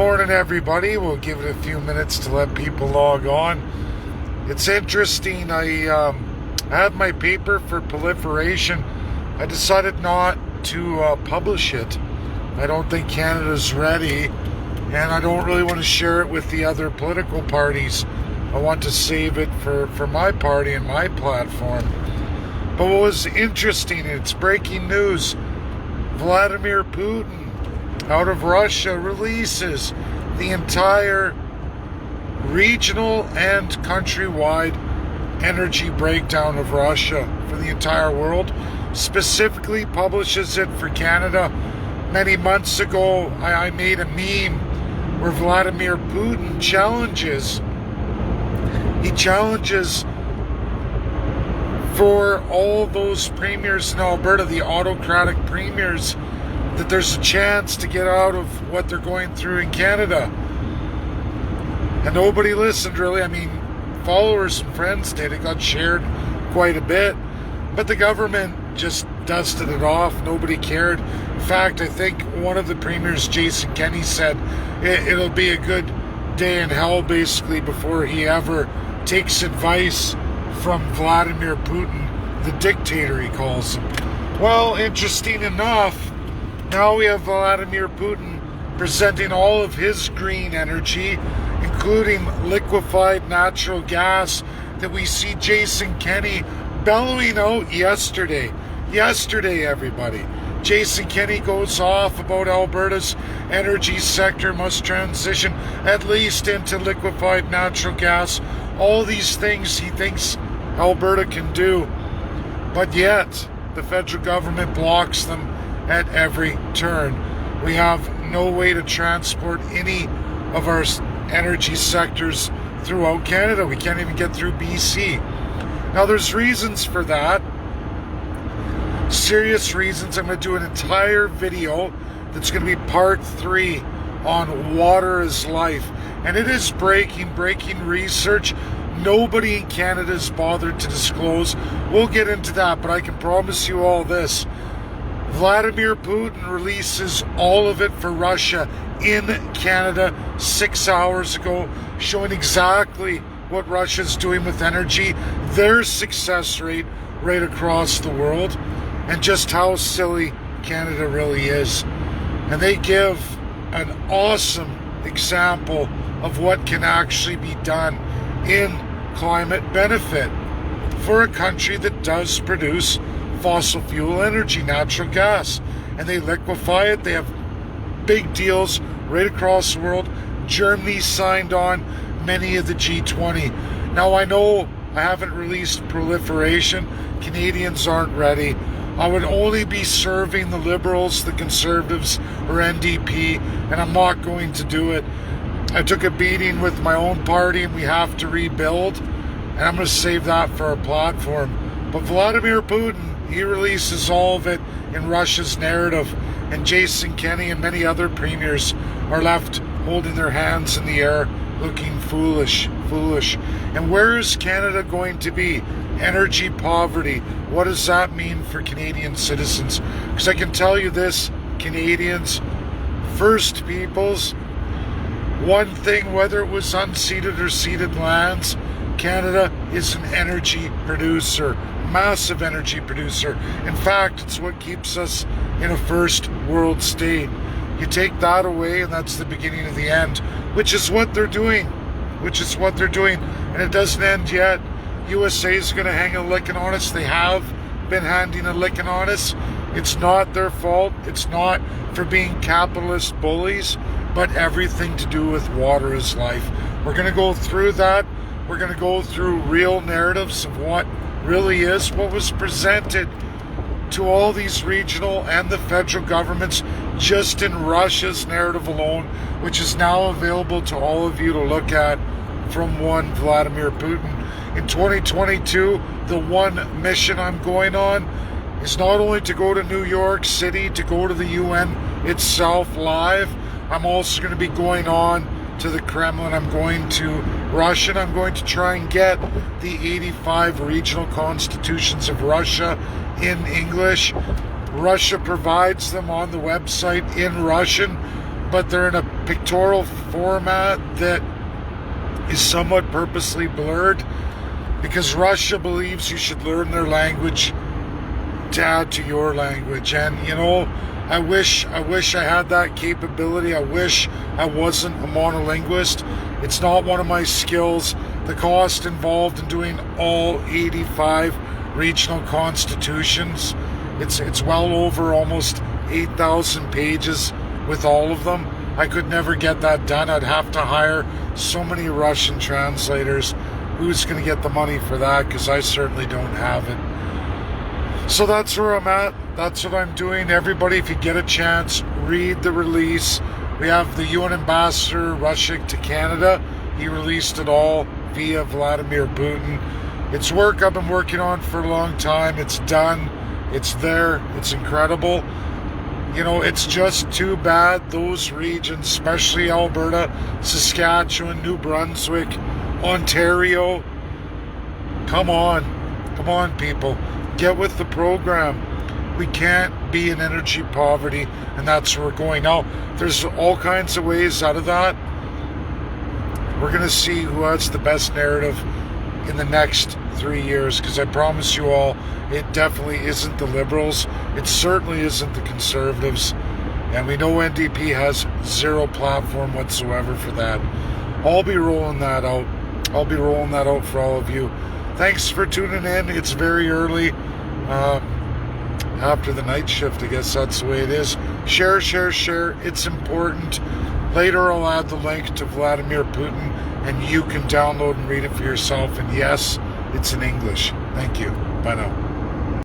morning, everybody. We'll give it a few minutes to let people log on. It's interesting. I had my paper for proliferation. I decided not to publish it. I don't think Canada's ready, and I don't really want to share it with the other political parties. I want to save it for my party and my platform. But what was interesting, it's breaking news. Vladimir Putin out of Russia releases the entire regional and countrywide energy breakdown of Russia for the entire world. Specifically publishes it for Canada. Many months ago, I made a meme where Vladimir Putin challenges. He challenges for all those premiers in Alberta, the autocratic premiers, that there's a chance to get out of what they're going through in Canada. And nobody listened, really. I mean, followers and friends did. It got shared quite a bit. But the government just dusted it off. Nobody cared. In fact, I think one of the premiers, Jason Kenney, said it'll be a good day in hell, basically, before he ever takes advice from Vladimir Putin, the dictator, he calls him. Well, interesting enough, now we have Vladimir Putin presenting all of his green energy, including liquefied natural gas, that we see Jason Kenney bellowing out yesterday. Yesterday, everybody. Jason Kenney goes off about Alberta's energy sector must transition at least into liquefied natural gas. All these things he thinks Alberta can do, but yet the federal government blocks them at every turn. We have no way to transport any of our energy sectors throughout Canada. We can't even get through BC. Now, there's reasons for that. Serious reasons. I'm going to do an entire video that's going to be part 3 on water is life. And it is breaking research. Nobody in Canada has bothered to disclose. We'll get into that, but I can promise you all this. Vladimir Putin releases all of it for Russia in Canada 6 hours ago, showing exactly what Russia's doing with energy, their success rate right across the world, and just how silly Canada really is. And they give an awesome example of what can actually be done in climate benefit for a country that does produce fossil fuel energy, natural gas, and they liquefy it. They have big deals right across the world. Germany signed on, many of the G20. Now, I know I haven't released proliferation. Canadians aren't ready. I would only be serving the Liberals, the Conservatives, or NDP, and I'm not going to do it. I took a beating with my own party, and we have to rebuild, and I'm going to save that for our platform. But Vladimir Putin, he releases all of it in Russia's narrative, and Jason Kenney and many other premiers are left holding their hands in the air, looking foolish. And where is Canada going to be? Energy poverty. What does that mean for Canadian citizens? Because I can tell you this, Canadians, First Peoples, one thing, whether it was unceded or ceded lands, Canada is an energy producer, massive energy producer. In fact, it's what keeps us in a first world state. You take that away, and that's the beginning of the end, which is what they're doing. And it doesn't end yet. USA is going to hang a licking on us. They have been handing a licking on us. It's not their fault. It's not for being capitalist bullies, but everything to do with water is life. We're going to go through that. We're going to go through real narratives of what really is, what was presented to all these regional and the federal governments just in Russia's narrative alone, which is now available to all of you to look at from one Vladimir Putin. In 2022, the one mission I'm going on is not only to go to New York City, to go to the UN itself live, I'm also going to be going on to the Kremlin. I'm going to Russia, and I'm going to try and get the 85 regional constitutions of Russia in English. Russia provides them on the website in Russian. but they're in a pictorial format that is somewhat purposely blurred because Russia believes you should learn their language to add to your language. And I wish I had that capability. I wish I wasn't a monolinguist. It's not one of my skills. The cost involved in doing all 85 regional constitutions, it's well over almost 8,000 pages with all of them. I could never get that done. I'd have to hire so many Russian translators. Who's going to get the money for that? Because I certainly don't have it. So that's where I'm at. That's what I'm doing. Everybody, if you get a chance, read the release. We have the UN Ambassador Russia to Canada. He released it all via Vladimir Putin. It's work I've been working on for a long time. It's done. It's there. It's incredible. It's just too bad those regions, especially Alberta, Saskatchewan, New Brunswick, Ontario. Come on, people. Get with the program. We can't be in energy poverty, and that's where we're going. Now, there's all kinds of ways out of that. We're going to see who has the best narrative in the next 3 years, because I promise you all, it definitely isn't the Liberals. It certainly isn't the Conservatives. And we know NDP has zero platform whatsoever for that. I'll be rolling that out. I'll be rolling that out for all of you. Thanks for tuning in. It's very early. After the night shift, I guess that's the way it is. Share. It's important. Later I'll add the link to Vladimir Putin, and you can download and read it for yourself. And yes, it's in English. Thank you. Bye now.